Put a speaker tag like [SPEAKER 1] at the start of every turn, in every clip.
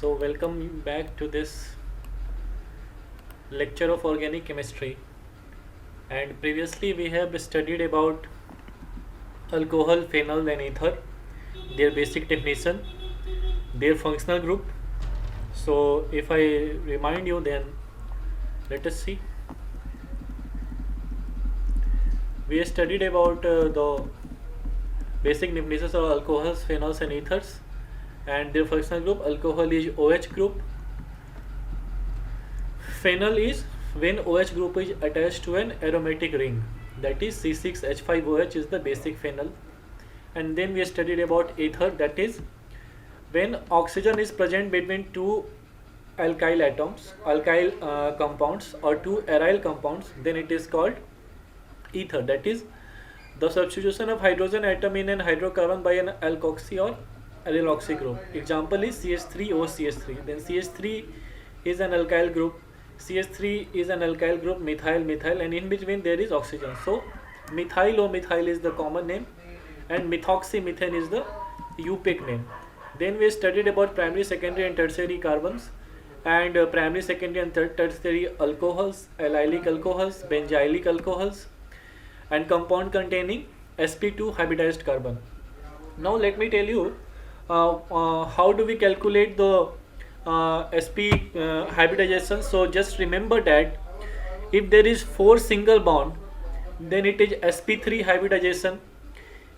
[SPEAKER 1] So welcome back to this lecture of organic chemistry. And previously we have studied about alcohol, phenol and ether, their basic definition, their functional group. So if I remind you, then let us see. We studied about the basic definitions of alcohols, phenols and ethers and their functional group. Alcohol is OH group. Phenol is when OH group is attached to an aromatic ring, that is C6H5OH is the basic phenol. And then we studied about ether, that is when oxygen is present between two alkyl atoms, alkyl compounds or two aryl compounds, then it is called ether, that is the substitution of hydrogen atom in an hydrocarbon by an alkoxy or allyloxy group. Example is CH3O CH3. Then CH3 is an alkyl group, CH3 is an alkyl group, methyl, and in between there is oxygen. So methyl or methyl is the common name and methoxymethane is the UPIC name. Then we studied about primary, secondary and tertiary carbons and primary, secondary and tertiary alcohols, allylic alcohols, benzylic alcohols and compound containing sp2 hybridized carbon. Now let me tell you how do we calculate the sp hybridization. So just remember that if there is 4 single bond, then it is sp3 hybridization.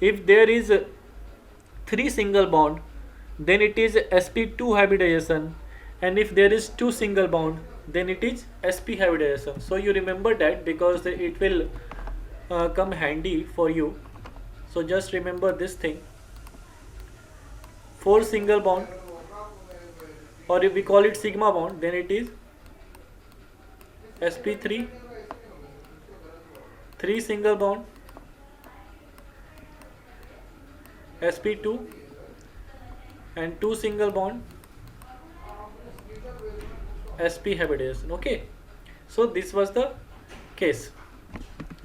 [SPEAKER 1] If there is 3 single bond, then it is sp2 hybridization, and if there is 2 single bond, then it is sp hybridization. So you remember that because it will come handy for you. So just remember this thing: 4 single bond, or if we call it sigma bond, then it is sp3, 3 single bond sp2 and 2 single bond sp hybridization. Okay, so this was the case.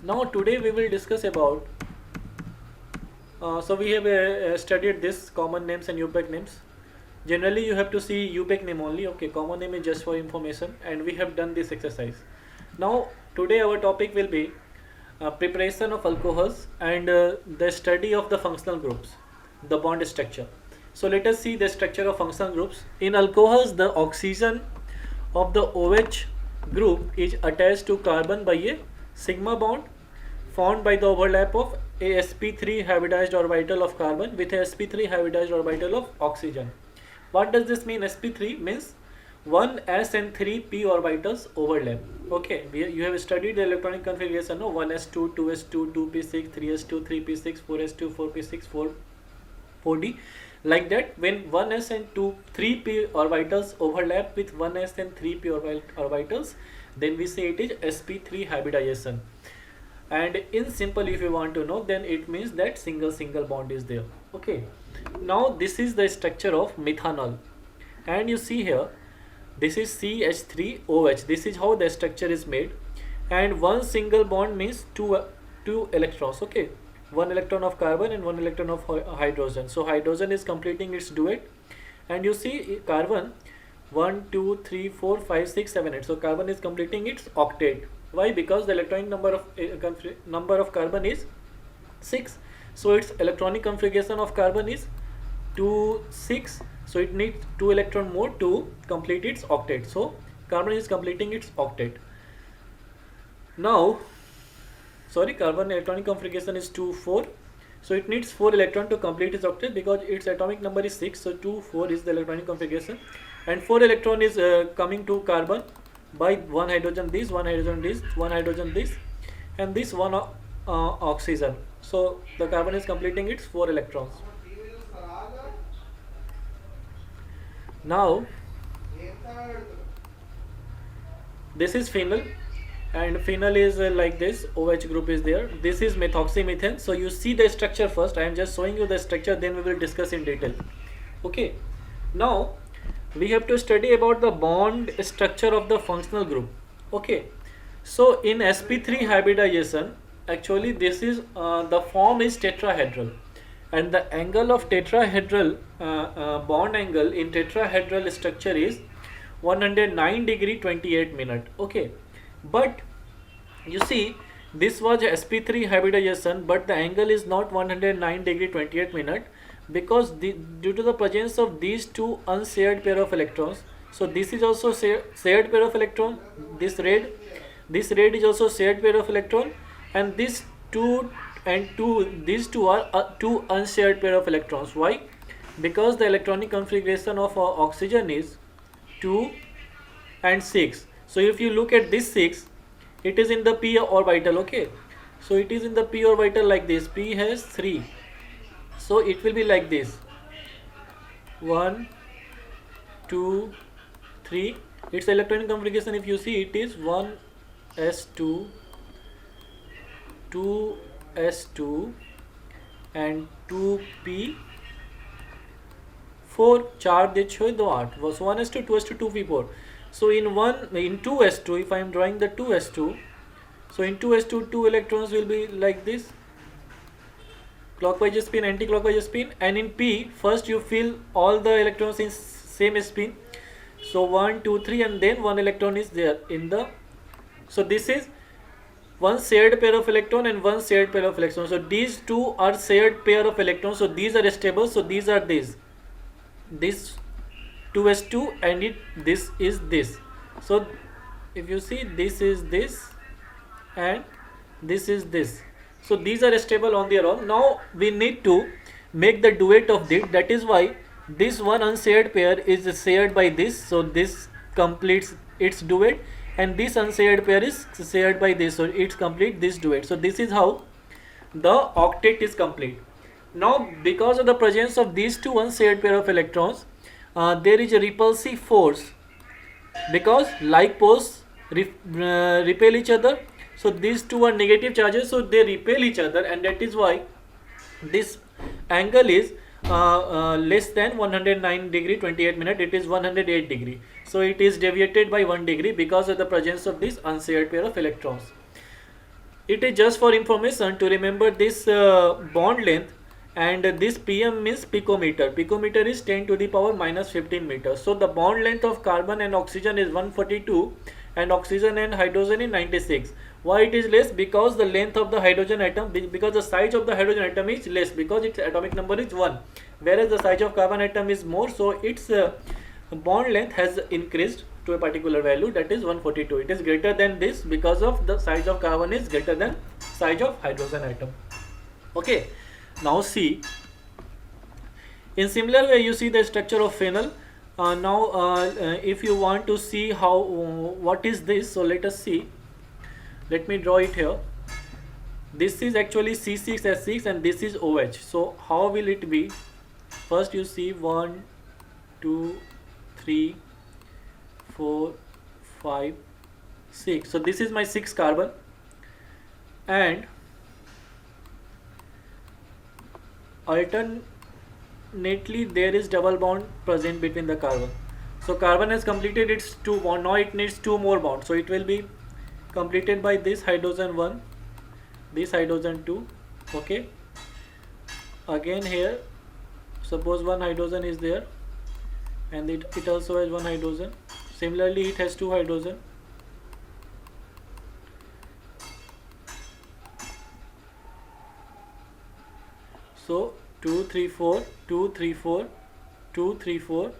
[SPEAKER 1] Now today we will discuss about so we have studied this common names and UPIC names. Generally you have to see UPIC name only. Okay, common name is just for information, and we have done this exercise. Now today our topic will be preparation of alcohols and the study of the functional groups, the bond structure. So let us see the structure of functional groups. In alcohols, the oxygen of the OH group is attached to carbon by a sigma bond formed by the overlap of a sp3 hybridized orbital of carbon with a sp3 hybridized orbital of oxygen. What does this mean? sp3 means 1 s and 3 p orbitals overlap. Okay, you have studied the electronic configuration, no? 1s2, 2s2, 2p6, 3s2, 3p6, 4s2, 4p6, 4d. Like that, when 1s and 3p orbitals overlap with 1s and 3p orbitals, then we say it is sp3 hybridization. And in simple, if you want to know, then it means that single bond is there. Okay, now this is the structure of methanol, and you see here this is CH3OH. This is how the structure is made, and one single bond means two electrons. Okay, 1 electron of carbon and 1 electron of hydrogen. So hydrogen is completing its duet, and you see carbon 1 2 3 4 5 6 7 8. So carbon is completing its octet. Why? Because the electronic number of carbon is 6. So its electronic configuration of carbon is 2 6. So it needs 2 electron more to complete its octet. So carbon is completing its octet. Now carbon electronic configuration is 2 4. So it needs 4 electron to complete its octet because its atomic number is 6. So 2 4 is the electronic configuration, and 4 electron is coming to carbon by 1 hydrogen this, 1 hydrogen this, 1 hydrogen this, and this 1 oxygen. So the carbon is completing its 4 electrons. Now this is phenol, and phenol is like this. OH group is there. This is methoxymethane. So you see the structure first. I am just showing you the structure, then we will discuss in detail. Okay, now we have to study about the bond structure of the functional group. Okay, so in sp3 hybridization, actually this is the form is tetrahedral, and the angle of tetrahedral bond angle in tetrahedral structure is 109 degree 28 minute. Okay, but you see this was sp3 hybridization, but the angle is not 109 degree 28 minute because due to the presence of these two unshared pair of electrons. So this is also shared pair of electron, this red is also shared pair of electron, and this two and two, these two are two unshared pair of electrons. Why? Because the electronic configuration of oxygen is 2 and 6. So if you look at this 6, it is in the p orbital. Okay, so it is in the p orbital like this. P has 3, so it will be like this: 1 2 3. Its electronic configuration, if you see, it is 1s2 2s2 and 2p 4 4 दिए 2 8 was 1s2 2s2 2p4. So in 2s2, if I am drawing the 2s2, so in 2s2 2 electrons will be like this, clockwise spin, anti-clockwise spin, and in p first you fill all the electrons in same spin. So 1 2 3 and then one electron is there in the, so this is one shared pair of electron and one shared pair of electrons. So these two are shared pair of electrons, so these are stable, so these are this 2s2 and this is this. So if you see, this is this and this is this, so these are stable on their own. Now we need to make the duet of this. That is why this one unshared pair is shared by this, so this completes its duet, and this unshared pair is shared by this, so it's complete this duet. So this is how the octet is complete. Now because of the presence of these two unshared pair of electrons, there is a repulsive force because like poles repel each other. So these two are negative charges, so they repel each other, and that is why this angle is less than 109 degree 28 minute. It is 108 degree, so it is deviated by 1 degree because of the presence of this unshared pair of electrons. It is just for information to remember this bond length, and this pm means picometer. Picometer is 10 to the power minus 15 meters. So the bond length of carbon and oxygen is 142 and oxygen and hydrogen is 96. Why it is less? Because the length of the hydrogen atom, because the size of the hydrogen atom is less, because its atomic number is 1, whereas the size of carbon atom is more, so its bond length has increased to a particular value, that is 142. It is greater than this because of the size of carbon is greater than size of hydrogen atom. Okay, now see, in similar way you see the structure of phenol. If you want to see how what is this, so let us see. Let me draw it here. This is actually C6H6 and this is OH. So how will it be? First you see 1 2 3 4 5 6. So this is my 6 carbon, and alternately there is double bond present between the carbon. So carbon has completed its 2 bond. Now it needs 2 more bonds, so it will be completed by this hydrogen 1, this hydrogen 2. Okay, again here suppose one hydrogen is there, and it also has one hydrogen. Similarly it has 2 hydrogen. So 2 3 4 2 3 4 2 3 4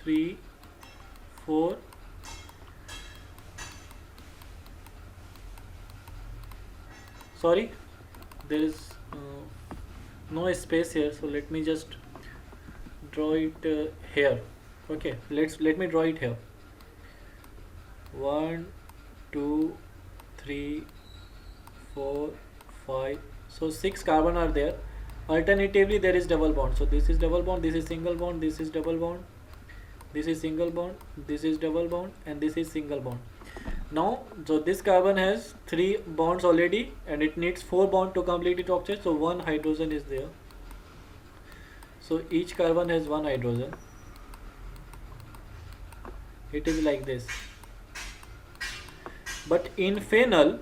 [SPEAKER 1] 3 4. Sorry, there is no space here, so let me just draw it here. Okay, let me draw it here. 1 2 3 4 5. So 6 carbon are there. Alternatively there is double bond. So this is double bond, this is single bond, this is double bond, this is single bond, this is double bond, and this is single bond. Now, so this carbon has 3 bonds already, and it needs 4 bonds to complete its octet. So 1 hydrogen is there. So each carbon has 1 hydrogen. It is like this. But in phenol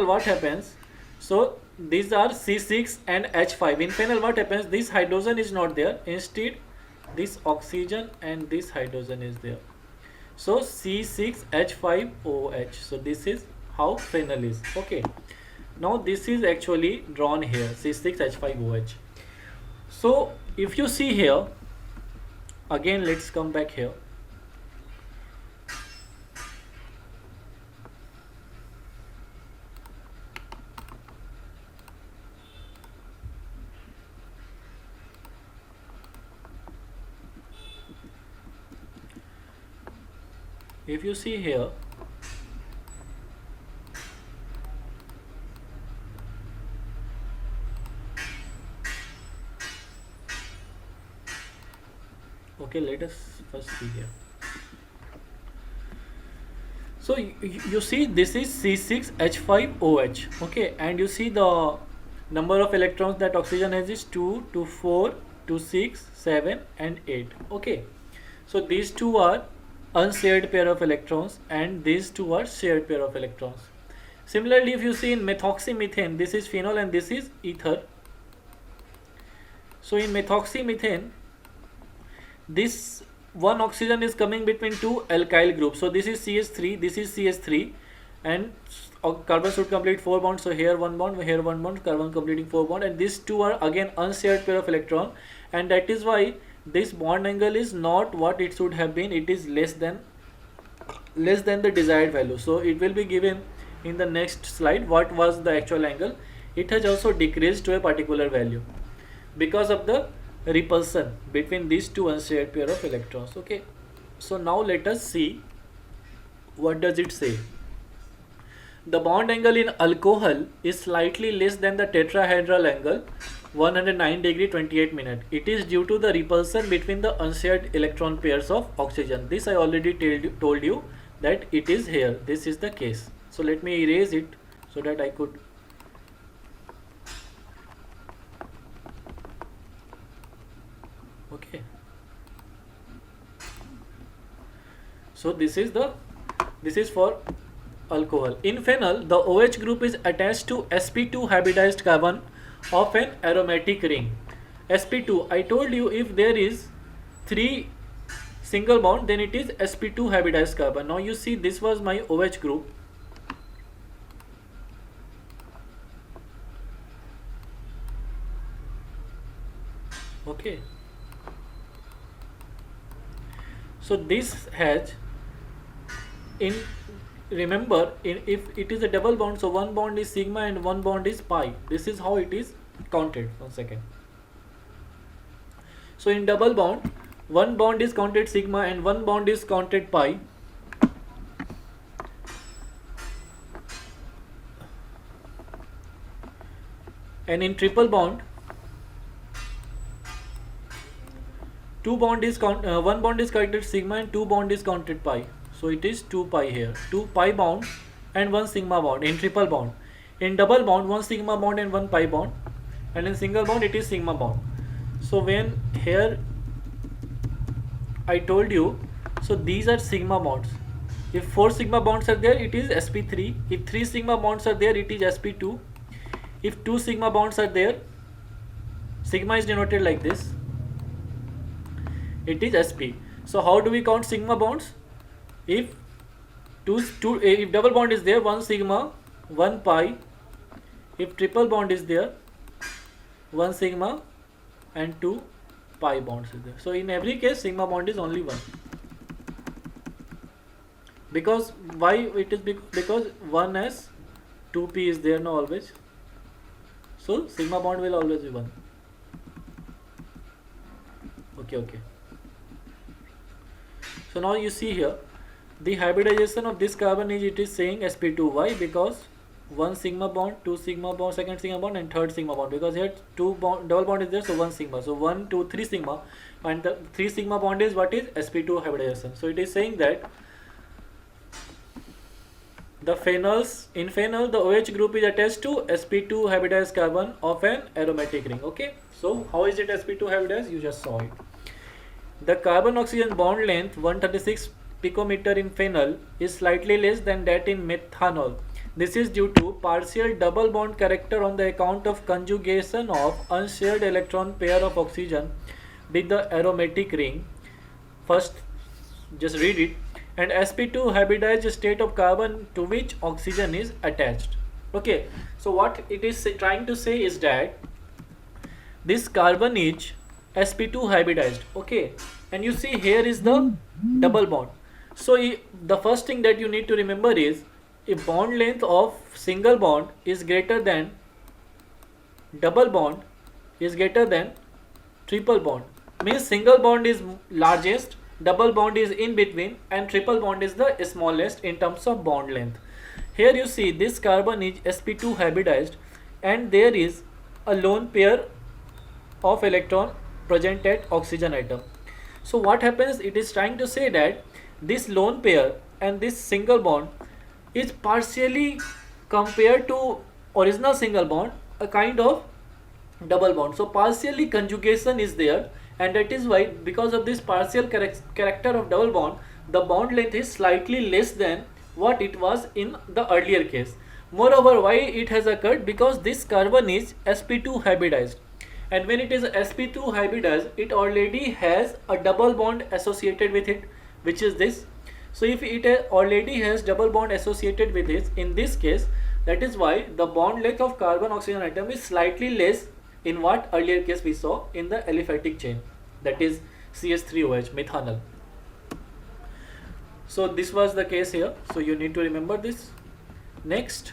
[SPEAKER 1] what happens? So these are C6 and H5. In phenyl what happens, this hydrogen is not there, instead this oxygen and this hydrogen is there. So C6H5OH. So this is how phenyl is. Okay. Now this is actually drawn here, C6H5OH. So if you see here, again let's come back here. If you see here, okay, let us first see here. So you see this is C6H5OH, okay, and you see the number of electrons that oxygen has is 2, 2, 4, 2, 6, 7 and 8, okay. So these two are unshared pair of electrons and these two are shared pair of electrons. Similarly, if you see in methoxymethane, this is phenol and this is ether. So in methoxymethane, this one oxygen is coming between two alkyl groups. So this is CH3, this is CH3, and carbon should complete 4 bonds. So here one bond, here one bond, carbon completing 4 bond, and these two are again unshared pair of electron, and that is why this bond angle is not what it should have been. It is less than the desired value. So it will be given in the next slide what was the actual angle. It has also decreased to a particular value because of the repulsion between these two unshared pair of electrons, okay. So now let us see what does it say. The bond angle in alcohol is slightly less than the tetrahedral angle, 109 degree 28 minute. It is due to the repulsion between the unshared electron pairs of oxygen. This I already told you that it is here. This is the case. So let me erase it so that I could. Okay. So this is for alcohol. In phenol, the OH group is attached to sp2 hybridized carbon of an aromatic ring. sp2, I told you if there is 3 single bond, then it is sp2 hybridized carbon. Now you see this was my OH group. Okay. So this has remember if it is a double bond, so one bond is sigma and one bond is pi. This is how it is counted. 1 second. So in double bond, one bond is counted sigma and one bond is counted pi. And in triple bond, one bond is counted sigma and two bond is counted pi. So it is 2 pi here. 2 pi bond and 1 sigma bond in triple bond. In double bond, 1 sigma bond and 1 pi bond. And in single bond, it is sigma bond. So when here I told you, so these are sigma bonds. If 4 sigma bonds are there, it is sp3. If 3 sigma bonds are there, it is sp2. If 2 sigma bonds are there, sigma is denoted like this. It is sp. So how do we count sigma bonds? If if double bond is there, 1 sigma, 1 pi. If triple bond is there, 1 sigma and 2 pi bonds is there. So in every case, sigma bond is only 1. Because why it is? Because 1s 2p is there now always. So sigma bond will always be 1. Okay. So now you see here, the hybridization of this carbon is, it is saying sp2. Why? Because 1 sigma bond, 2 sigma bond, second sigma bond and third sigma bond. Because here double bond is there, so 1 sigma. So 1, 2, 3 sigma, and the 3 sigma bond is what is sp2 hybridization. So it is saying that the in phenol, the OH group is attached to sp2 hybridized carbon of an aromatic ring. Okay. So how is it sp2 hybridized? You just saw it. The carbon-oxygen bond length 136 picometer in phenol is slightly less than that in methanol. This is due to partial double bond character on the account of conjugation of unshared electron pair of oxygen with the aromatic ring. First, just read it. And sp2 hybridized state of carbon to which oxygen is attached. Okay, so what it is trying to say is that this carbon is sp2 hybridized. Okay, and you see here is the double bond. So the first thing that you need to remember is, if bond length of single bond is greater than double bond is greater than triple bond, means single bond is largest, double bond is in between, and triple bond is the smallest in terms of bond length. Here you see this carbon is sp2 hybridized and there is a lone pair of electron present at oxygen atom. So what happens, it is trying to say that this lone pair and this single bond is partially compared to original single bond a kind of double bond. So partially conjugation is there, and that is why, because of this partial character of double bond, the bond length is slightly less than what it was in the earlier case. Moreover, why it has occurred? Because this carbon is sp2 hybridized, and when it is sp2 hybridized, it already has a double bond associated with it, which is this. So if it already has double bond associated with it, in this case, that is why the bond length of carbon oxygen atom is slightly less in what earlier case we saw in the aliphatic chain, that is CH3OH, methanol. So this was the case here, so you need to remember this. Next,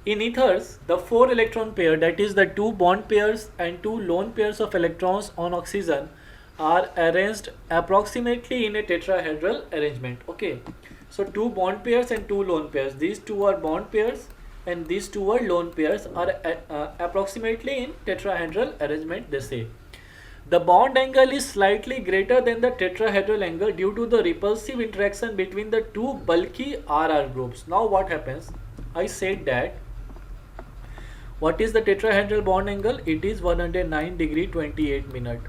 [SPEAKER 1] in ethers, the 4 electron pair, that is the 2 bond pairs and 2 lone pairs of electrons on oxygen, are arranged approximately in a tetrahedral arrangement. Okay, so 2 bond pairs and 2 lone pairs, these 2 are bond pairs and these 2 are lone pairs, are approximately in tetrahedral arrangement, they say. The bond angle is slightly greater than the tetrahedral angle due to the repulsive interaction between the 2 bulky RR groups. Now what happens, I said that what is the tetrahedral bond angle? It is 109 degree 28 minute.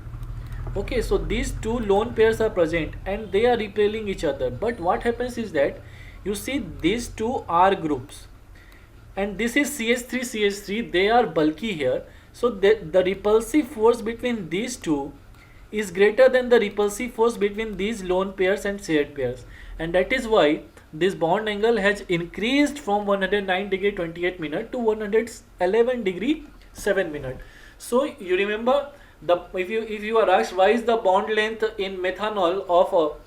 [SPEAKER 1] Okay, so these 2 lone pairs are present and they are repelling each other. But what happens is that you see these 2 R groups and this is CH3, they are bulky here. So the repulsive force between these 2 is greater than the repulsive force between these lone pairs and shared pairs. And that is why this bond angle has increased from 109 degree 28 minute to 111 degree 7 minute. So you remember, if you are asked why is the bond length in methanol of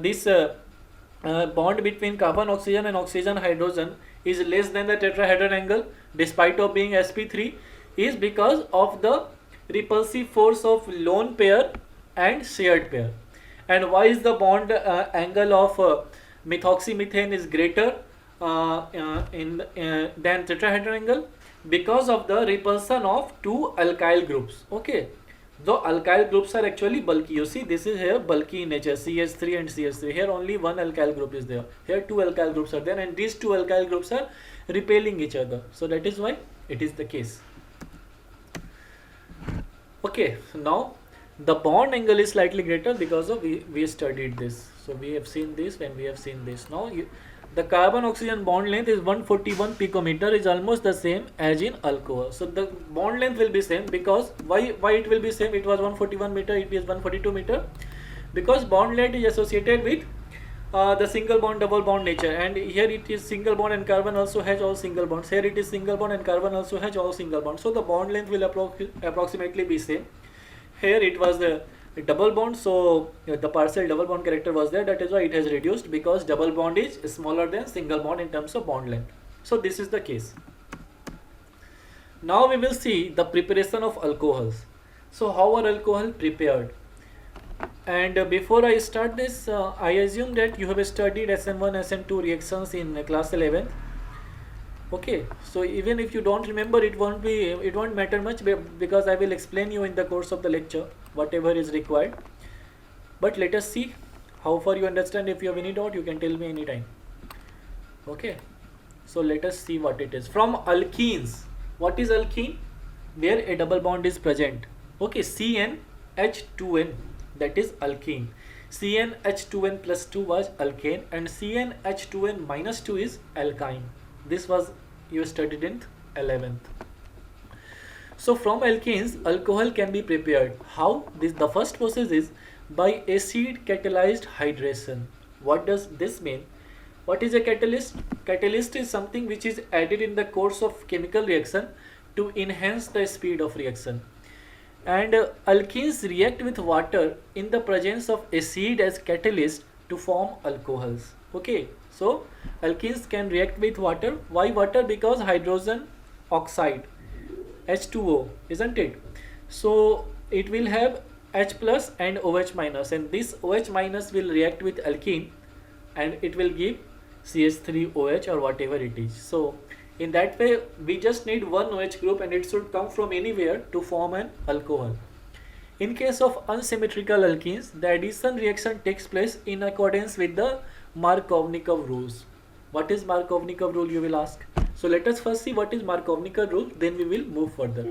[SPEAKER 1] this bond between carbon oxygen and oxygen hydrogen is less than the tetrahedral angle despite of being sp3, is because of the repulsive force of lone pair and shared pair. And why is the bond angle of methoxymethane is greater than tetrahedral angle? Because of the repulsion of 2 alkyl groups. Okay, the alkyl groups are actually bulky. You see, this is here bulky in nature, CH3 and CH3. Here only 1 alkyl group is there. Here 2 alkyl groups are there, and these 2 alkyl groups are repelling each other. So that is why it is the case. Okay, so now the bond angle is slightly greater because of we studied this. So we have seen this when we have seen this. Now the carbon oxygen bond length is 141 picometer, is almost the same as in alcohol. So the bond length will be same, because why it will be same? It was 141 meter, it is 142 meter, because bond length is associated with the single bond double bond nature, and here it is single bond and carbon also has all single bonds. Here it is single bond and carbon also has all single bonds. So the bond length will approximately be same. Here it was the double bond, so the partial double bond character was there, that is why it has reduced, because double bond is smaller than single bond in terms of bond length. So this is the case. Now we will see the preparation of alcohols. So how are alcohol prepared? And before I start this, I assume that you have studied SN1, SN2 reactions in class 11. Okay, so even if you don't remember, it won't matter much, because I will explain you in the course of the lecture whatever is required. But let us see how far you understand. If you have any doubt, you can tell me anytime. Okay, so let us see what it is. From alkenes, what is alkene? Where a double bond is present. Okay, CnH2n, that is alkene. CnH2n plus 2 was alkane, and CnH2n minus 2 is alkyne. This was you studied in 11th. So from alkenes, alcohol can be prepared. How? The first process is by acid catalyzed hydration. What does this mean? What is a catalyst? Catalyst is something which is added in the course of chemical reaction to enhance the speed of reaction. And alkenes react with water in the presence of acid as catalyst to form alcohols. Okay, so alkenes can react with water. Why water? Because hydrogen oxide, H2O, isn't it? So it will have H plus and OH minus, and this OH minus will react with alkene and it will give CH3OH or whatever it is. So in that way we just need one OH group and it should come from anywhere to form an alcohol. In case of unsymmetrical alkenes, the addition reaction takes place in accordance with the Markovnikov rules. What is Markovnikov rule, you will ask? So let us first see what is Markovnikov rule, then we will move further.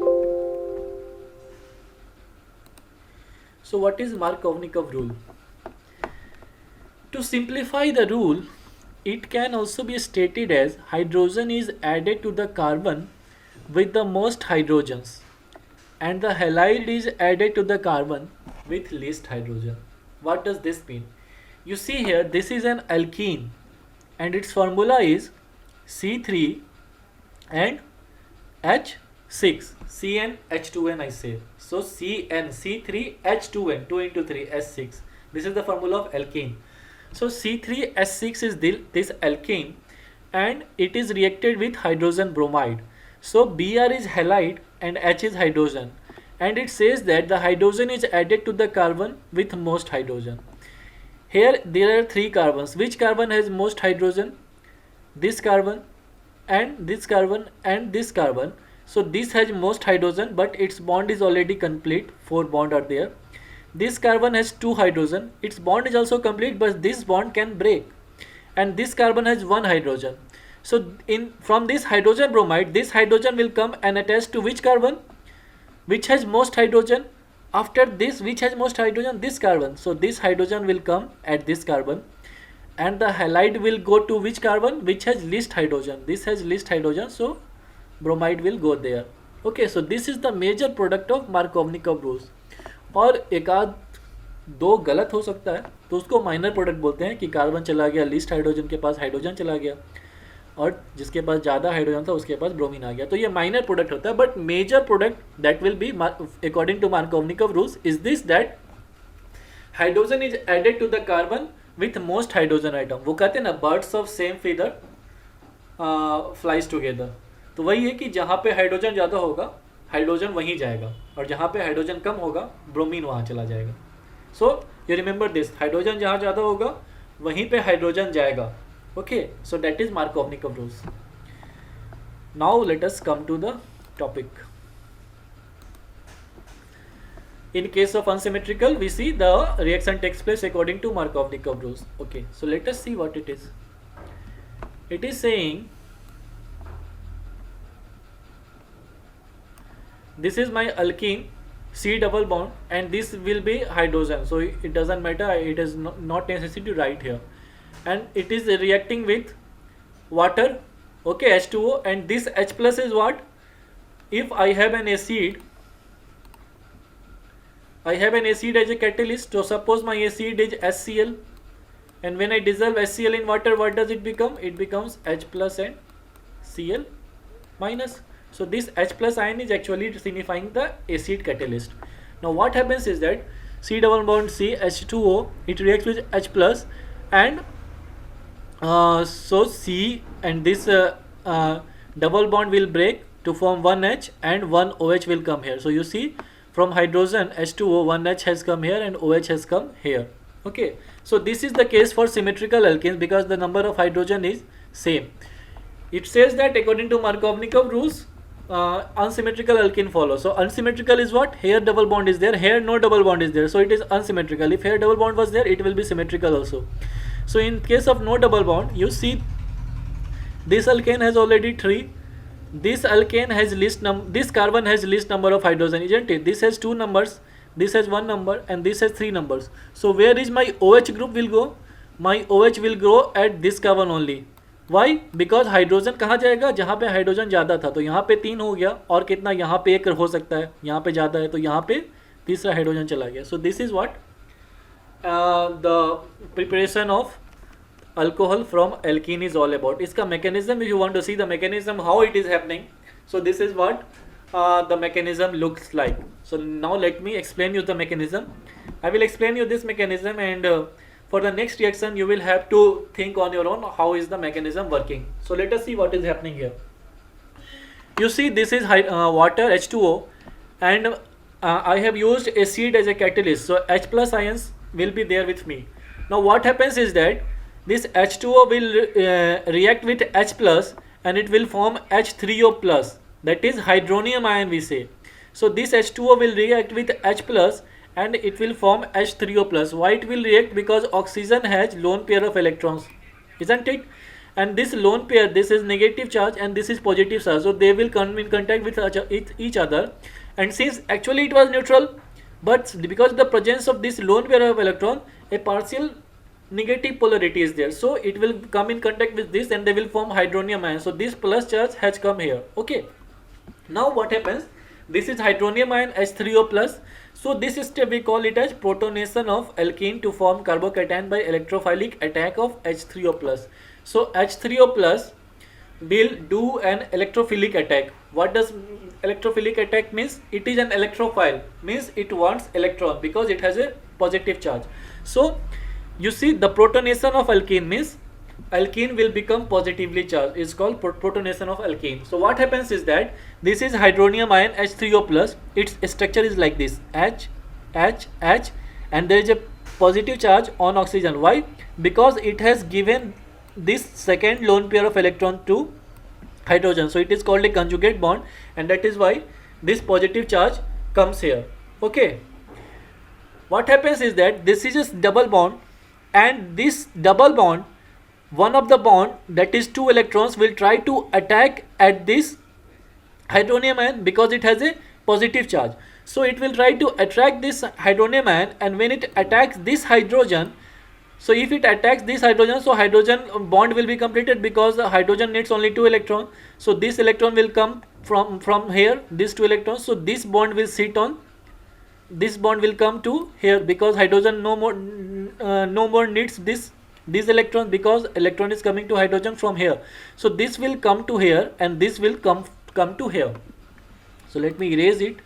[SPEAKER 1] So what is Markovnikov rule? To simplify the rule, it can also be stated as hydrogen is added to the carbon with the most hydrogens and the halide is added to the carbon with least hydrogen. What does this mean? You see here, this is an alkene and its formula is C3 and H6, Cn H2n I say. So Cn, C3 H2n, 2 into 3, S6. This is the formula of alkene. So C3H6 is this alkene and it is reacted with hydrogen bromide. So Br is halide and H is hydrogen, and it says that the hydrogen is added to the carbon with most hydrogen. Here there are 3 carbons. Which carbon has most hydrogen? This carbon and this carbon and this carbon. So this has most hydrogen but its bond is already complete, 4 bonds are there. This carbon has 2 hydrogen, its bond is also complete but this bond can break, and this carbon has 1 hydrogen. So from this hydrogen bromide, this hydrogen will come and attach to which carbon? Which has most hydrogen? After this, which has most hydrogen? This carbon. So this hydrogen will come at this carbon and the halide will go to which carbon? Which has least hydrogen. This has least hydrogen, so bromide will go there. Okay, so this is the major product of Markovnikov rules. और एक आध 2 गलत हो सकता है तो उसको minor product बोलते हैं कि कार्बन चला गया, लीस्ट हाइड्रोजन के पास हाइड्रोजन चला गया और जिसके पास ज़्यादा हाइड्रोजन था उसके पास ब्रोमीन आ गया. तो ये माइनर प्रोडक्ट होता है. But major product that will be according to Markovnikov rules is this, that hydrogen is added to the carbon with most hydrogen atom. वो कहते हैं ना, birds of same feather flies together. तो वही है कि जहाँ पे हाइड्रोजन ज़्यादा होगा हाइड्रोजन वहीं जाएगा और जहाँ पे हाइड्रोजन कम होगा ब्रोमीन वहाँ चला जाएगा. So you remember this, hydrogen जहाँ ज़्यादा होगा वहीं पे हाइड्रोजन जाएगा. Okay, so that is Markovnikov rules. Now let us come to the topic. In case of unsymmetrical, we see the reaction takes place according to Markovnikov rules. Okay, so let us see what it is. It is saying this is my alkene, C double bond, and this will be hydrogen. So it doesn't matter, it is not necessary to write here. And it is reacting with water, okay, H2O, and this H plus is what? If I have an acid, I have an acid as a catalyst. So suppose my acid is HCl, and when I dissolve HCl in water, what does it become? It becomes H plus and Cl minus. So this H plus ion is actually signifying the acid catalyst. Now what happens is that C double bond C H2O, it reacts with H plus, and so C and this double bond will break to form one H, and one OH will come here. So you see, from hydrogen H2O, one H has come here and OH has come here. Okay, so this is the case for symmetrical alkenes because the number of hydrogen is same. It says that according to Markovnikov rules, unsymmetrical alkene follows. So unsymmetrical is what? Here double bond is there, here no double bond is there, so it is unsymmetrical. If here double bond was there, it will be symmetrical also. So in case of no double bond, you see this alkane has already 3. This alkane has this carbon has least number of hydrogen, isn't it? This has 2 numbers, this has 1 number, and this has 3 numbers. So where is my OH group will go? My OH will go at this carbon only. Why? Because hydrogen कहाँ जाएगा? जहाँ पे hydrogen ज़्यादा था, तो यहाँ पे 3 हो गया, और कितना यहाँ पे 1 हो सकता है, यहाँ पे ज़्यादा है तो यहाँ पे तीसरा हाइड्रोजन चला गया. So this is what the preparation of alcohol from alkene is all about. इसका mechanism, if you want to see the mechanism how it is happening, so this is what the mechanism looks like. So now let me explain you the mechanism. I will explain you this mechanism, and for the next reaction you will have to think on your own how is the mechanism working. So let us see what is happening here. You see, this is water H2O, and I have used acid as a catalyst, so H plus ions will be there with me. Now what happens is that this H2O will react with H plus, and it will form H3O plus, that is hydronium ion we say. So this H2O will react with H plus and it will form H3O plus. Why it will react? Because oxygen has lone pair of electrons, isn't it? And this lone pair, this is negative charge and this is positive charge, so they will come in contact with each other. And since actually it was neutral, but because the presence of this lone pair of electron, a partial negative polarity is there, so it will come in contact with this and they will form hydronium ion. So this plus charge has come here. Okay, now what happens? This is hydronium ion H3O plus. So this step we call it as protonation of alkene to form carbocation by electrophilic attack of H3O plus. So H3O plus will do an electrophilic attack. What does electrophilic attack means? It is an electrophile, means it wants electron because it has a positive charge. So you see, the protonation of alkene means alkene will become positively charged. It's called protonation of alkene. So what happens is that this is hydronium ion H3O plus. Its structure is like this: H, H, H, and there is a positive charge on oxygen. Why? Because it has given this second lone pair of electron to hydrogen. So it is called a conjugate bond, and that is why this positive charge comes here. Okay. What happens is that this is a double bond, and this double bond, one of the bond, that is 2 electrons, will try to attack at this hydronium ion because it has a positive charge. So it will try to attract this hydronium ion, and when it attacks this hydrogen, so if it attacks this hydrogen, so hydrogen bond will be completed because the hydrogen needs only 2 electrons. So this electron will come from here, these 2 electrons, so this bond will sit on, this bond will come to here because hydrogen no more needs these electrons because electron is coming to hydrogen from here. So this will come to here and this will come to here. So let me erase it.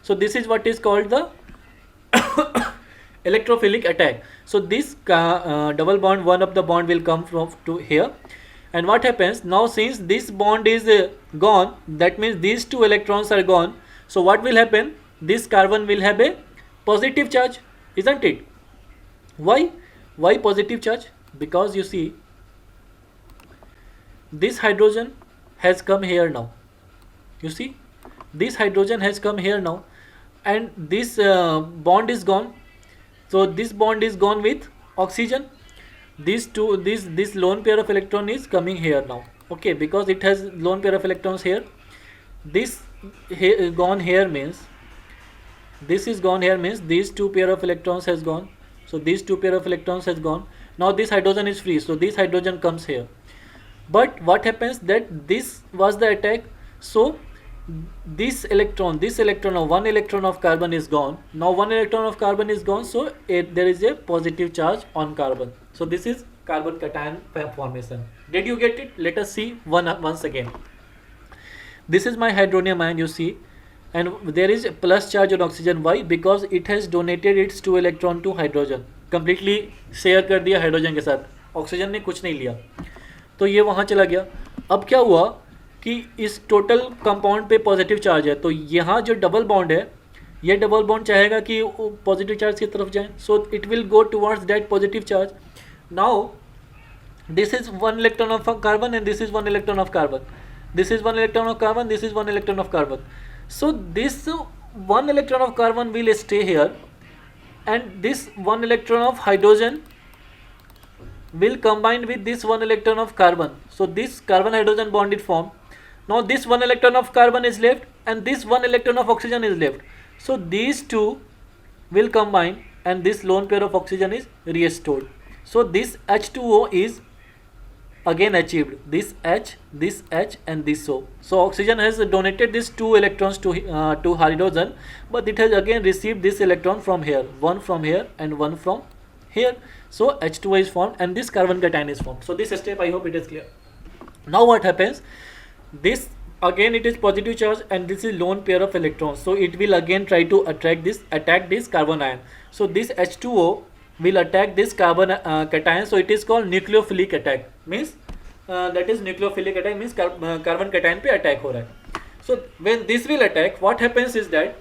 [SPEAKER 1] So this is what is called the electrophilic attack. So this double bond, one of the bond will come from to here, and what happens now, since this bond is gone, that means these 2 electrons are gone. So what will happen? This carbon will have a positive charge, isn't it? Why? Why positive charge? Because you see, this hydrogen has come here now. You see, this hydrogen has come here now, and this bond is gone. So this bond is gone with oxygen. This lone pair of electron is coming here now. Okay, because it has lone pair of electrons here. This gone here means, this is gone here means these 2 pair of electrons has gone. So these 2 pair of electrons has gone. Now this hydrogen is free, so this hydrogen comes here. But what happens that this was the attack, so this electron of 1 electron of carbon is gone. Now 1 electron of carbon is gone, so there is a positive charge on carbon. So this is carbon cation formation. Did you get it? Let us see once again. This is my hydronium ion, you see, and there is a plus charge on oxygen. Why? Because it has donated its 2 electron to hydrogen. Completely share कर दिया hydrogen के साथ, oxygen ने कुछ नहीं लिया, तो ये वहाँ चला गया. अब क्या हुआ कि इस टोटल कंपाउंड पे पॉजिटिव चार्ज है, तो यहाँ जो डबल बॉन्ड है, ये डबल बॉन्ड चाहेगा कि पॉजिटिव चार्ज की तरफ जाए, so it will go towards that positive charge. Now this is 1 electron of carbon and this is 1 electron of carbon. This is 1 electron of carbon, this is 1 electron of carbon. So this 1 electron of carbon will stay here, and this 1 electron of hydrogen will combine with this 1 electron of carbon. So this carbon hydrogen bond is formed. Now this 1 electron of carbon is left and this 1 electron of oxygen is left. So these two will combine and this lone pair of oxygen is restored. So this H2O is again achieved this H and this O. So oxygen has donated these 2 electrons to hydrogen, but it has again received this electron from here, one from here and one from here. So H2O is formed and this carbon cation is formed. So this step, I hope it is clear. Now what happens? This again it is positive charge and this is lone pair of electrons. So it will again try to attack this carbon ion. So this H2O will attack this carbon cation. So it is called nucleophilic attack. Means that is nucleophilic attack means carbon cation पे attack हो रहा है. So when this will attack, what happens is that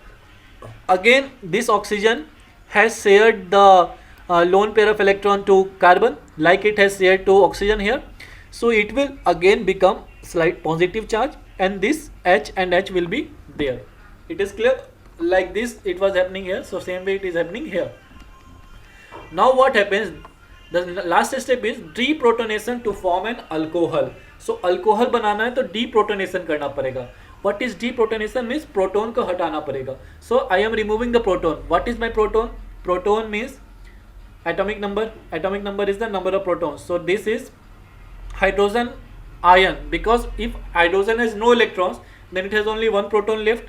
[SPEAKER 1] again this oxygen has shared the lone pair of electron to carbon like it has shared to oxygen here. So it will again become slight positive charge and this H and H will be there. It is clear? Like this it was happening here. So same way it is happening here. Now what happens? The last step is deprotonation to form an alcohol. So alcohol बनाना है तो deprotonation करना पड़ेगा. What is deprotonation means? Proton को हटाना पड़ेगा. So I am removing the proton. What is my proton? Proton means atomic number. Atomic number is the number of protons. So this is hydrogen ion, because if hydrogen has no electrons then it has only one proton left,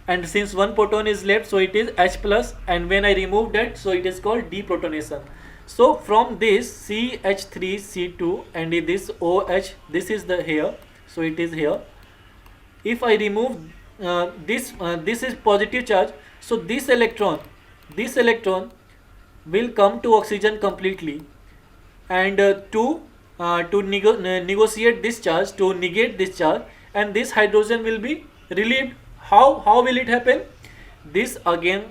[SPEAKER 1] and since one proton is left so it is H plus, and when I remove that so it is called deprotonation. So from this CH3C2 and this OH, this is the here, so it is here. If I remove this is positive charge, so this electron will come to oxygen completely, and to negotiate this charge, to negate this charge, and this hydrogen will be relieved. How will it happen? This again,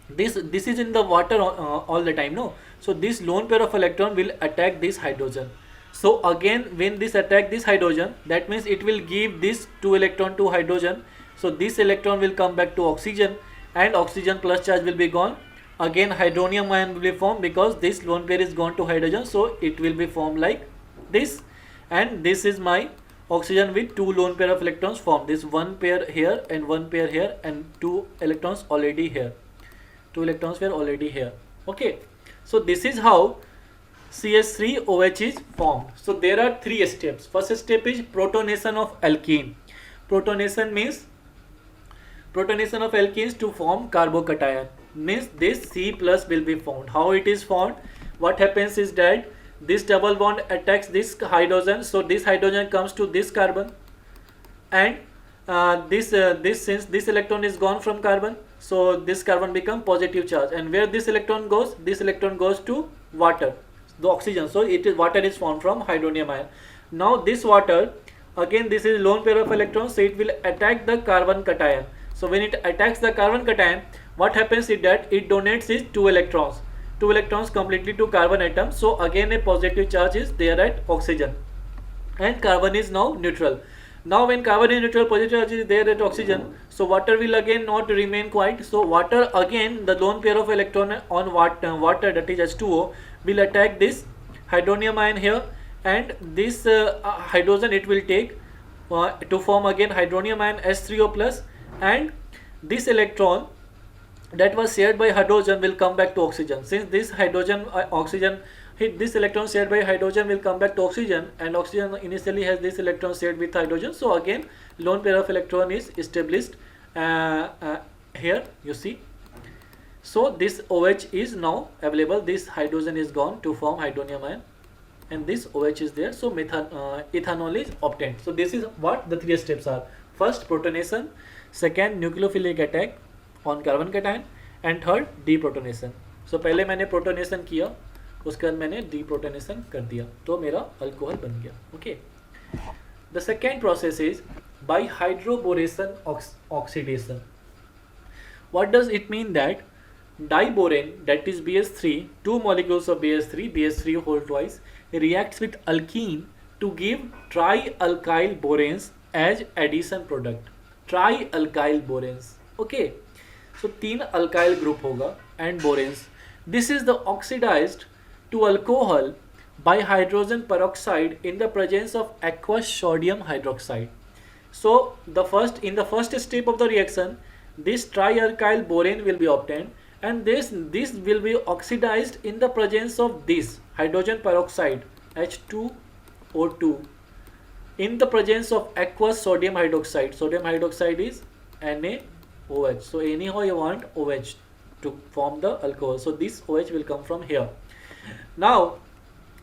[SPEAKER 1] this is in the water all the time, no? So this lone pair of electron will attack this hydrogen. So again when this attack this hydrogen, that means it will give this 2 electron to hydrogen. So this electron will come back to oxygen and oxygen plus charge will be gone. Again hydronium ion will be formed because this lone pair is gone to hydrogen, so it will be formed like this, and this is my oxygen with 2 lone pair of electrons formed. This one pair here and one pair here and 2 electrons already here. 2 electrons were already here. Okay. So this is how CH3OH is formed. So there are 3 steps. First step is protonation of alkene. Protonation means protonation of alkenes to form carbocation. Means this C plus will be formed. How it is formed? What happens is that this double bond attacks this hydrogen. So this hydrogen comes to this carbon, and this since this electron is gone from carbon, so this carbon become positive charge, and where this electron goes? This electron goes to water, the oxygen. So it is water is formed from hydronium ion. Now this water, again this is lone pair of electrons, so it will attack the carbon cation. So when it attacks the carbon cation, what happens is that it donates its 2 electrons. 2 electrons completely to carbon atom. So again a positive charge is there at oxygen, and carbon is now neutral. Now when carbon is neutral, positive charge is there at oxygen, so water will again not remain quiet. So water again, the lone pair of electron on water, that is H2O, will attack this hydronium ion here, and this hydrogen it will take to form again hydronium ion H3O plus, and this electron that was shared by hydrogen will come back to oxygen. Since this hydrogen oxygen hit this electron shared by hydrogen will come back to oxygen, and oxygen initially has this electron shared with hydrogen, so again lone pair of electron is established here, you see. So this OH is now available, this hydrogen is gone to form hydronium ion, and this OH is there, so ethanol is obtained. So this is what the 3 steps are. First protonation, second nucleophilic attack on carbon cation, and third deprotonation. So पहले मैंने protonation किया, उसके बाद मैंने deprotonation कर दिया, तो मेरा अल्कोहल बन गया. Okay. The second process is by hydroboration oxidation. What does it mean? That diborane, that is BS3, 2 molecules of BS3 whole twice, reacts with alkene to give trialkyl boranes as addition product. Trialkyl boranes. Okay. So 3 alkyl group होगा and boranes. This is the oxidized to alcohol by hydrogen peroxide in the presence of aqueous sodium hydroxide. So in the first step of the reaction, this trialkyl borane will be obtained, and this will be oxidized in the presence of this hydrogen peroxide H2 O2 in the presence of aqueous sodium hydroxide. Sodium hydroxide is NaOH. So anyhow you want OH to form the alcohol. So this OH will come from here. Now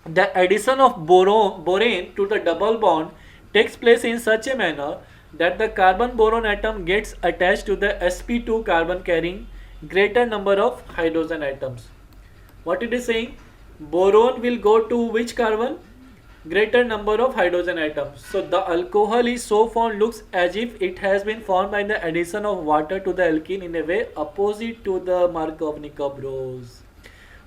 [SPEAKER 1] the addition of borane to the double bond takes place in such a manner that the carbon boron atom gets attached to the sp2 carbon carrying greater number of hydrogen atoms. What it is saying? Boron will go to which carbon? Greater number of hydrogen atoms. So the alcohol is so formed looks as if it has been formed by the addition of water to the alkene in a way opposite to the Markovnikov rules.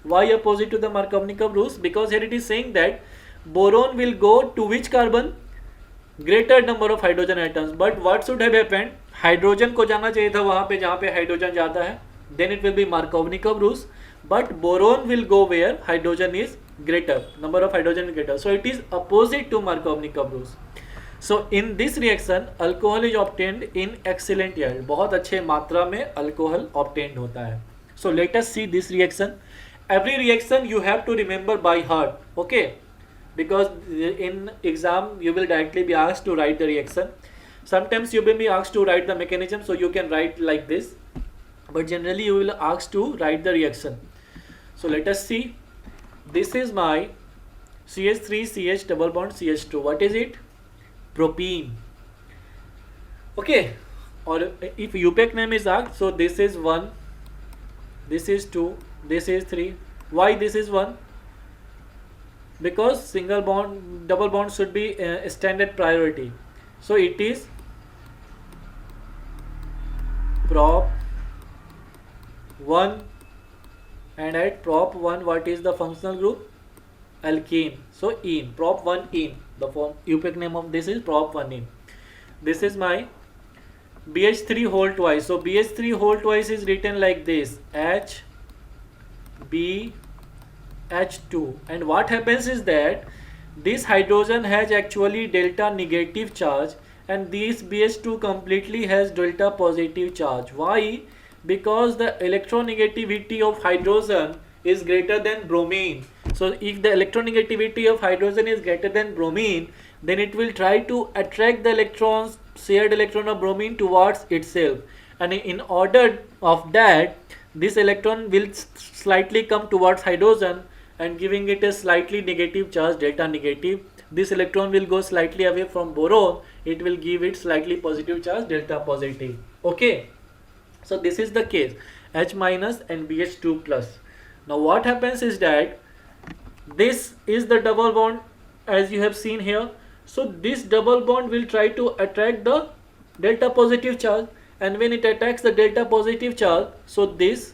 [SPEAKER 1] Why opposite to the Markovnikov rules? Because here it is saying that boron will go to which carbon? Greater number of hydrogen atoms. But what should have happened? Hydrogen को जाना चाहिए था वहाँ पे जहाँ पे hydrogen जाता है. Then it will be Markovnikov rules. But boron will go where hydrogen is greater. Number of hydrogen is greater. So it is opposite to Markovnikov rules. So in this reaction, alcohol is obtained in excellent yield. बहुत अच्छे मात्रा में alcohol obtained होता है. So let us see this reaction. Every reaction you have to remember by heart. Okay. Because in exam you will directly be asked to write the reaction. Sometimes you will be asked to write the mechanism, so you can write like this, but generally you will ask to write the reaction. So let us see. This is my CH3CH double bond CH2. What is it? Propene. Okay. Or if UPAC name is asked, so this is 1, this is 2, this is 3. Why this is 1? Because single bond, double bond should be standard priority. So it is prop 1, and at prop 1 what is the functional group? Alkene. So ene, prop 1 ene. The form UPAC name of this is prop 1 ene. This is my BH3 whole twice. So BH3 whole twice is written like this: H B H2. And what happens is that this hydrogen has actually delta negative charge, and this BH2 completely has delta positive charge. Why? Because the electronegativity of hydrogen is greater than bromine. So if the electronegativity of hydrogen is greater than bromine, then it will try to attract the electrons, shared electron of bromine towards itself, and in order of that this electron will slightly come towards hydrogen and giving it a slightly negative charge, delta negative. This electron will go slightly away from boron, it will give it slightly positive charge, delta positive. Okay, so this is the case, H minus and BH2 plus. Now what happens is that this is the double bond as you have seen here. So this double bond will try to attract the delta positive charge, and when it attacks the delta positive charge, so this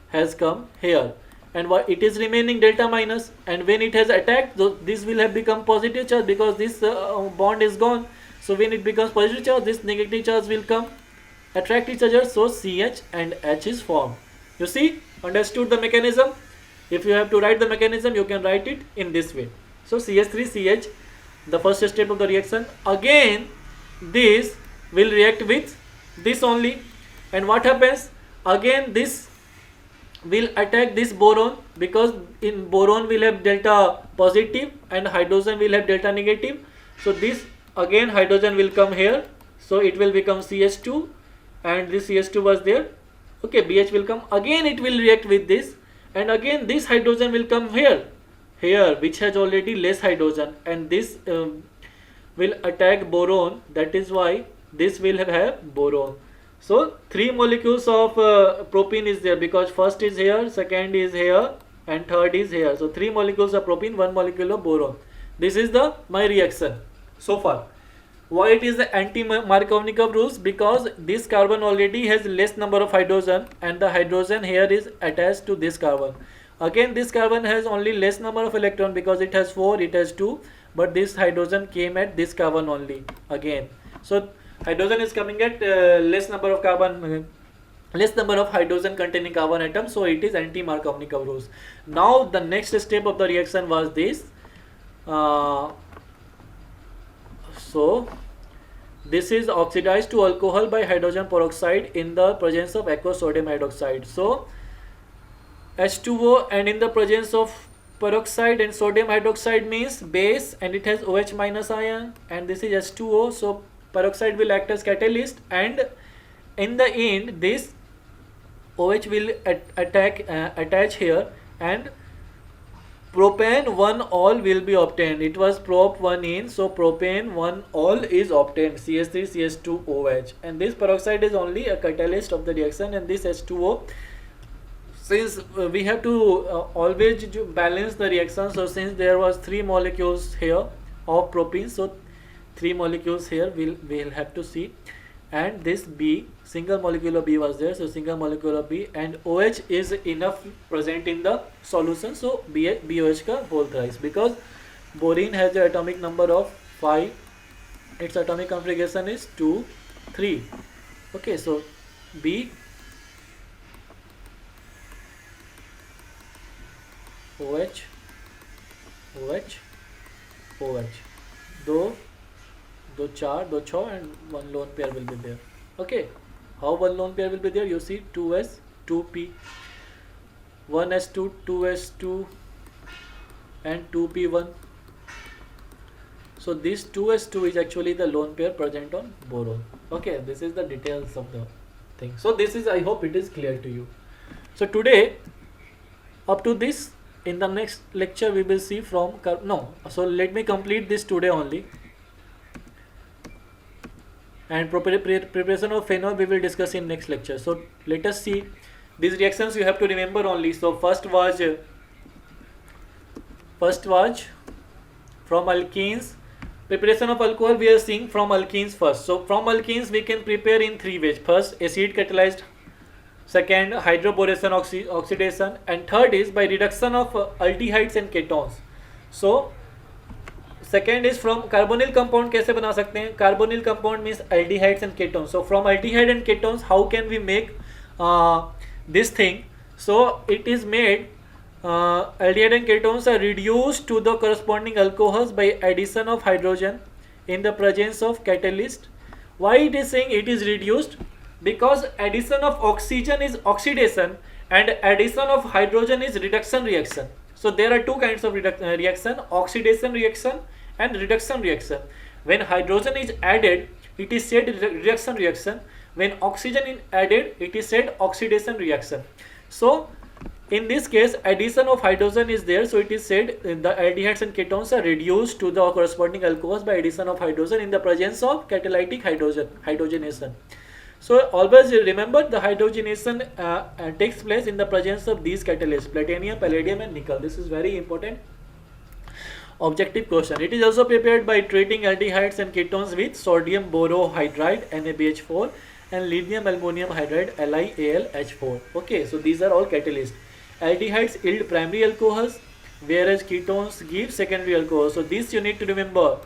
[SPEAKER 1] has come here, and it is remaining delta minus, and when it has attacked, this will have become positive charge because this bond is gone. So when it becomes positive charge, this negative charge will come, attract each other, so CH and H is formed. You see, understood the mechanism? If you have to write the mechanism, you can write it in this way. So CH3CH, the first step of the reaction. Again this will react with this only, and what happens? Again this will attack this boron, because in boron will have delta positive and hydrogen will have delta negative. So this again hydrogen will come here, so it will become CH2, and this CH2 was there. Okay, BH will come, again it will react with this, and again this hydrogen will come here, which has already less hydrogen, and this will attack boron. That is why this will have boron. So 3 molecules of propene is there, because first is here, second is here, and third is here. So 3 molecules of propene, 1 molecule of boron. This is the my reaction so far. Why it is the anti-Markovnikov rules? Because this carbon already has less number of hydrogen, and the hydrogen here is attached to this carbon. Again this carbon has only less number of electron because it has 4, it has 2, but this hydrogen came at this carbon only again. So hydrogen is coming at less number of carbon, less number of hydrogen containing carbon atoms, so it is anti-Markovnikov rules. Now the next step of the reaction was this. So this is oxidized to alcohol by hydrogen peroxide in the presence of aqueous sodium hydroxide. So H2O, and in the presence of peroxide and sodium hydroxide means base and it has OH minus ion, and this is H2O. So peroxide will act as catalyst, and in the end this OH will attach here, and propane 1 all will be obtained. It was prop 1 in, so propane 1 all is obtained, CH3 CH2 OH, and this peroxide is only a catalyst of the reaction, and this H2O, since we have to always balance the reaction, so since there was 3 molecules here of propene, so 3 molecules here we'll have to see, and this B, single molecule of B was there, so single molecule of B, and OH is enough present in the solution, so BOH ka whole thrice, because borine has the atomic number of 5, its atomic configuration is 2 3. Okay, so B OH OH OH, दो चार, दो 6, and one lone pair will be there. Okay, how one lone pair will be there? You see 2s 2p, 1s2 2s2 and 2p1. So this 2s2 is actually the lone pair present on boron. Okay, this is the details of the thing. So this is, I hope it is clear to you. So today, up to this, in the next lecture we will see from so let me complete this today only, and preparation of phenol we will discuss in next lecture. So let us see these reactions. You have to remember only. So first was from alkenes. Preparation of alcohol we are seeing from alkenes first. So from alkenes we can prepare in 3 ways. First, acid catalyzed, second, hydroboration oxidation, and third is by reduction of aldehydes and ketones. So second is from carbonyl compound कैसे बना सकते हैं? Carbonyl compound means aldehydes and ketones. So from aldehyde and ketones, how can we make this thing? So it is made, aldehyde and ketones are reduced to the corresponding alcohols by addition of hydrogen in the presence of catalyst. Why it is saying it is reduced? Because addition of oxygen is oxidation and addition of hydrogen is reduction reaction. So there are two kinds of reaction, oxidation reaction and reduction reaction. When hydrogen is added, it is said reduction reaction. When oxygen is added, it is said oxidation reaction. So in this case, addition of hydrogen is there, so it is said the aldehydes and ketones are reduced to the corresponding alcohols by addition of hydrogen in the presence of catalytic hydrogenation. So always remember, the hydrogenation takes place in the presence of these catalysts, platinum, palladium and nickel. This is very important objective question. It is also prepared by treating aldehydes and ketones with sodium borohydride NaBH4 and lithium aluminum hydride LiAlH4. Okay, so these are all catalysts. Aldehydes yield primary alcohols, whereas ketones give secondary alcohols. So this you need to remember.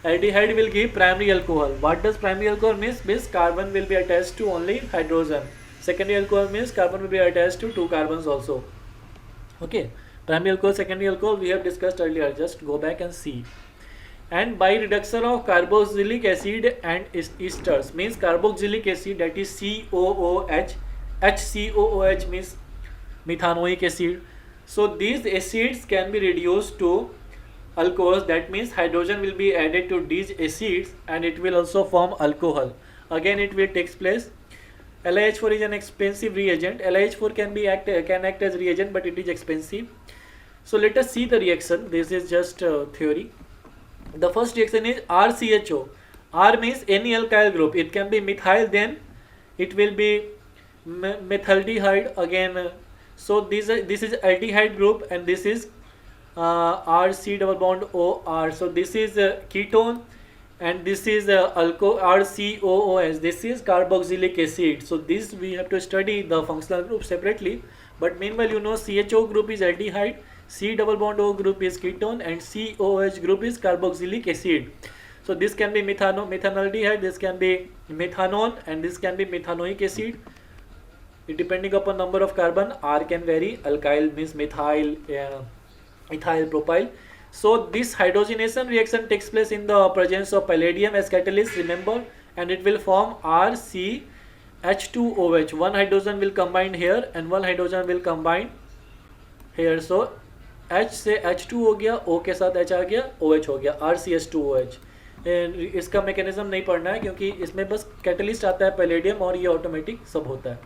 [SPEAKER 1] Aldehyde will give primary alcohol. What does primary alcohol means? Means carbon will be attached to only hydrogen. Secondary alcohol means carbon will be attached to 2 carbons also. Okay, primary alcohol, secondary alcohol we have discussed earlier. Just go back and see. And by reduction of carboxylic acid and esters, means carboxylic acid, that is COOH, HCOOH means methanoic acid. So these acids can be reduced to alcohols, that means hydrogen will be added to these acids and it will also form alcohol. Again it will take place. LiH4 is an expensive reagent. LiH4 can act as reagent, but it is expensive. So let us see the reaction. This is just theory. The first reaction is RCHO. R means any alkyl group. It can be methyl, then it will be methaldehyde again. So this is aldehyde group and this is RC double bond OR. So this is ketone and this is RCOOH. This is carboxylic acid. So this we have to study the functional group separately. But meanwhile, you know CHO group is aldehyde, C double bond O group is ketone, and COOH group is carboxylic acid. So this can be methanaldehyde, this can be methanol, and this can be methanoic acid. It depending upon number of carbon, R can vary. Alkyl means methyl, ethyl, propyl. So this hydrogenation reaction takes place in the presence of palladium as catalyst, remember, and it will form RCH2OH. One hydrogen will combine here and one hydrogen will combine here. So H से H2 हो गया, O के साथ H आ गया, OH हो गया, RCH2OH। इसका mechanism नहीं पढ़ना है क्योंकि इसमें बस कैटलिस्ट आता है पैलेडियम और ये ऑटोमेटिक सब होता है।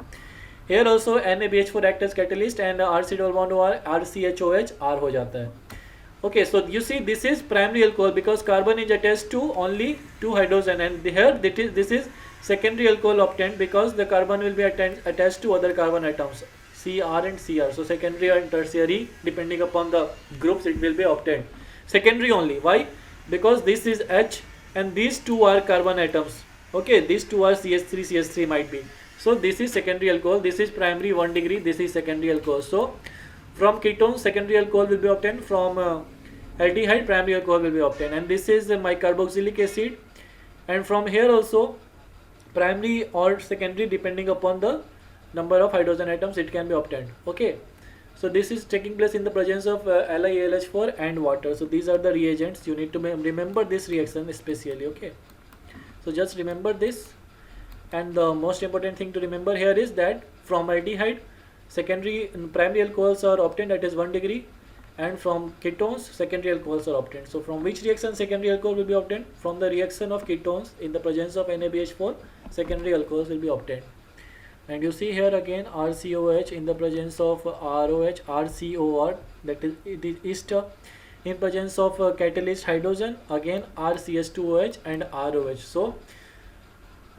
[SPEAKER 1] Here also NaBH4 act as catalyst and RC double bond to R, RCHOH R हो जाता है। Okay, so you see this is primary alcohol because carbon is attached to only two hydrogen, and here this is secondary alcohol obtained because the carbon will be attached to other carbon atoms Cr and Cr. So secondary and tertiary, depending upon the groups, it will be obtained. Secondary only. Why? Because this is H and these two are carbon atoms. Okay, these two are CH3, CH3 might be. So this is secondary alcohol. This is primary 1 degree. This is secondary alcohol. So from ketones, secondary alcohol will be obtained. From aldehyde, primary alcohol will be obtained. And this is my carboxylic acid. And from here also, primary or secondary, depending upon the number of hydrogen atoms, it can be obtained. Okay, so this is taking place in the presence of LiAlH4 and water. So these are the reagents. You need to remember this reaction especially. Okay, so just remember this. And the most important thing to remember here is that from aldehyde, secondary and primary alcohols are obtained at is 1 degree, and from ketones, secondary alcohols are obtained. So from which reaction secondary alcohol will be obtained? From the reaction of ketones in the presence of NaBH4, secondary alcohols will be obtained. And you see here again RCOH in the presence of ROH, RCOR, that is it is ester, in presence of catalyst hydrogen, again RCH2OH and ROH. So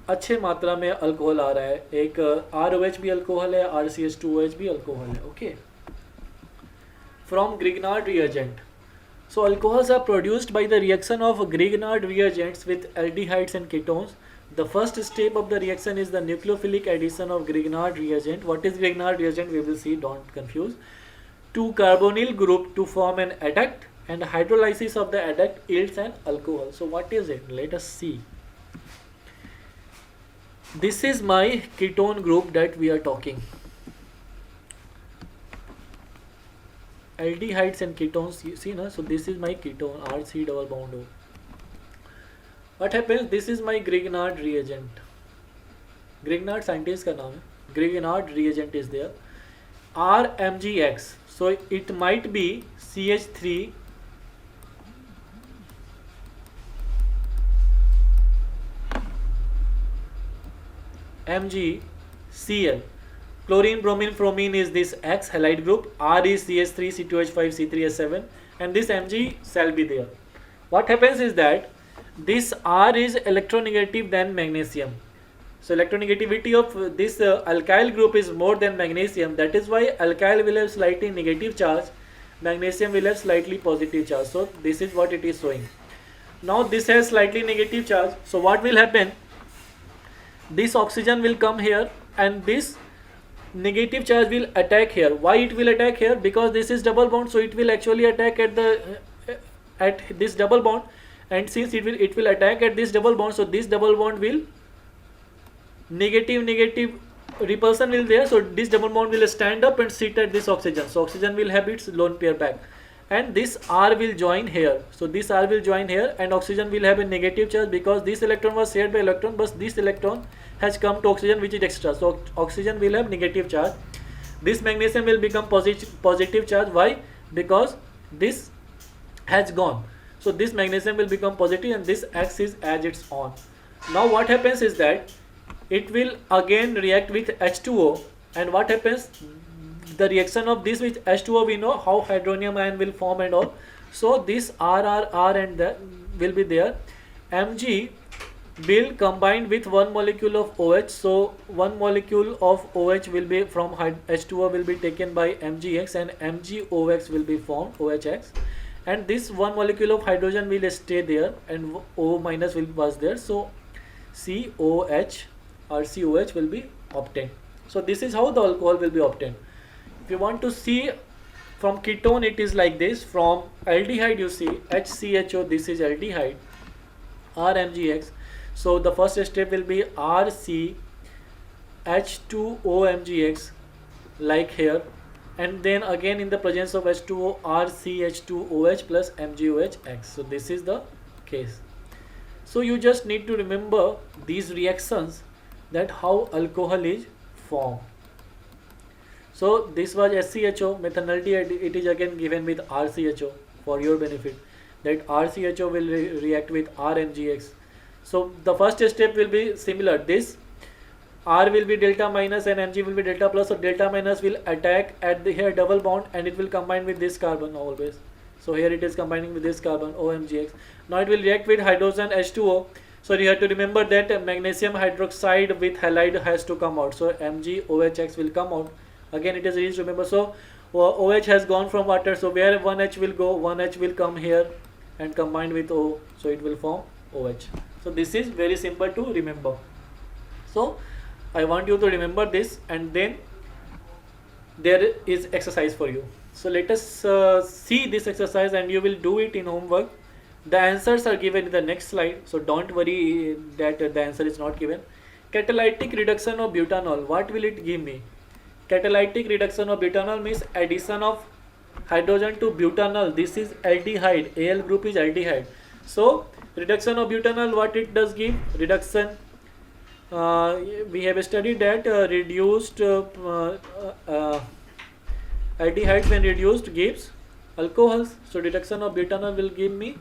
[SPEAKER 1] अच्छे मात्रा में alcohol आ रहा है, एक ROH भी alcohol है, RCH2OH भी alcohol है. Okay, from Grignard reagent. So alcohols are produced by the reaction of Grignard reagents with aldehydes and ketones. The first step of the reaction is the nucleophilic addition of Grignard reagent. What is Grignard reagent? We will see, don't confuse. To carbonyl group to form an adduct, and hydrolysis of the adduct yields an alcohol. So what is it? Let us see. This is my ketone group that we are talking. Aldehydes and ketones, you see na? So this is my ketone, RC double bond O. What happens? This is my Grignard reagent. Grignard scientist का नाम है. Grignard reagent is there. RMgX. So it might be CH3 MgCl. Chlorine, bromine, bromine is this X halide group. R is CH3, C2H5, C3H7, and this Mg shall be there. What happens is that this R is electronegative than magnesium. So electronegativity of this alkyl group is more than magnesium. That is why alkyl will have slightly negative charge, magnesium will have slightly positive charge. So this is what it is showing. Now this has slightly negative charge. So what will happen? This oxygen will come here and this negative charge will attack here. Why it will attack here? Because this is double bond, so it will actually attack at the at this double bond, and since it will attack at this double bond, so this double bond will negative repulsion will there, so this double bond will stand up and sit at this oxygen, so oxygen will have its lone pair back, and this R will join here. So this R will join here and oxygen will have a negative charge because this electron was shared by electron, but this electron has come to oxygen which is extra, so oxygen will have negative charge. This magnesium will become positive charge. Why? Because this has gone, so this magnesium will become positive and this acts as its own. Now what happens is that it will again react with H2O, and what happens? The reaction of this with H2O, we know how hydronium ion will form and all. So this R and that will be there. Mg will combine with one molecule of OH. So one molecule of OH will be from H2O will be taken by MgX and MgOX will be formed, OHX. And this one molecule of hydrogen will stay there and O minus was there. So COH or COH will be obtained. So this is how the alcohol will be obtained. If you want to see from ketone, it is like this. From aldehyde, you see HCHO, this is aldehyde, RMgX. So the first step will be RCH2OMgX, like here, and then again in the presence of H2O, RCH2OH plus MgOHX. So this is the case. So you just need to remember these reactions, that how alcohol is formed. So So this was SCHO methanolity, and it is again given with RCHO for your benefit, that RCHO will react with RMGX. So the first step will be similar. This R will be delta minus and Mg will be delta plus. So delta minus will attack at the here double bond, and it will combine with this carbon always. So here it is combining with this carbon OMGX. Now it will react with hydrogen H2O. So you have to remember that magnesium hydroxide with halide has to come out. So MgOHX will come out. Again it is easy to remember. So OH has gone from water. So where 1H will go, 1H will come here and combine with O. So it will form OH. So this is very simple to remember. So I want you to remember this, and then there is exercise for you. So let us see this exercise, and you will do it in homework. The answers are given in the next slide, so don't worry that the answer is not given. Catalytic reduction of butanol, what will it give me? Catalytic reduction of butanol means addition of hydrogen to butanol. This is aldehyde, Al group is aldehyde. So reduction of butanol, what it does give? Reduction, we have studied that reduced aldehydes when reduced gives alcohols. So reduction of butanol will give me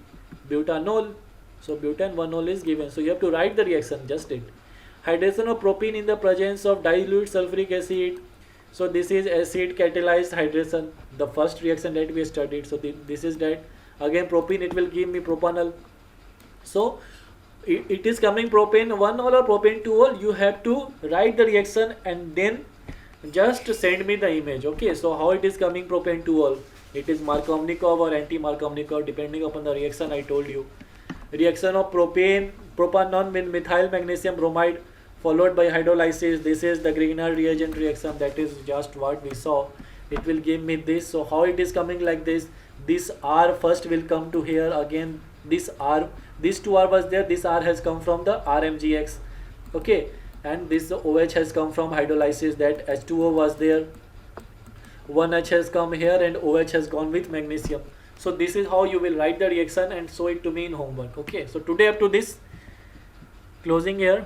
[SPEAKER 1] butanol. So butanol is given. So you have to write the reaction, just it. Hydration of propene in the presence of dilute sulfuric acid. So this is acid catalyzed hydration, the first reaction that we studied. So this is that. Again propene, it will give me propanol. So it is coming propane 1-ol or propane 2-ol. You have to write the reaction and then just send me the image. Okay, so how it is coming propane 2-ol? It is Markovnikov or anti-Markovnikov depending upon the reaction I told you. Reaction of propane, propanol with methyl magnesium bromide followed by hydrolysis. This is the Grignard reagent reaction, that is just what we saw. It will give me this. So how it is coming like this? This R first will come to here. Again this R, this 2R was there, this R has come from the RMGX. Okay, and this OH has come from hydrolysis, that H2O was there, 1H has come here, and OH has gone with magnesium. So this is how you will write the reaction and show it to me in homework. Okay, so today up to this, closing here.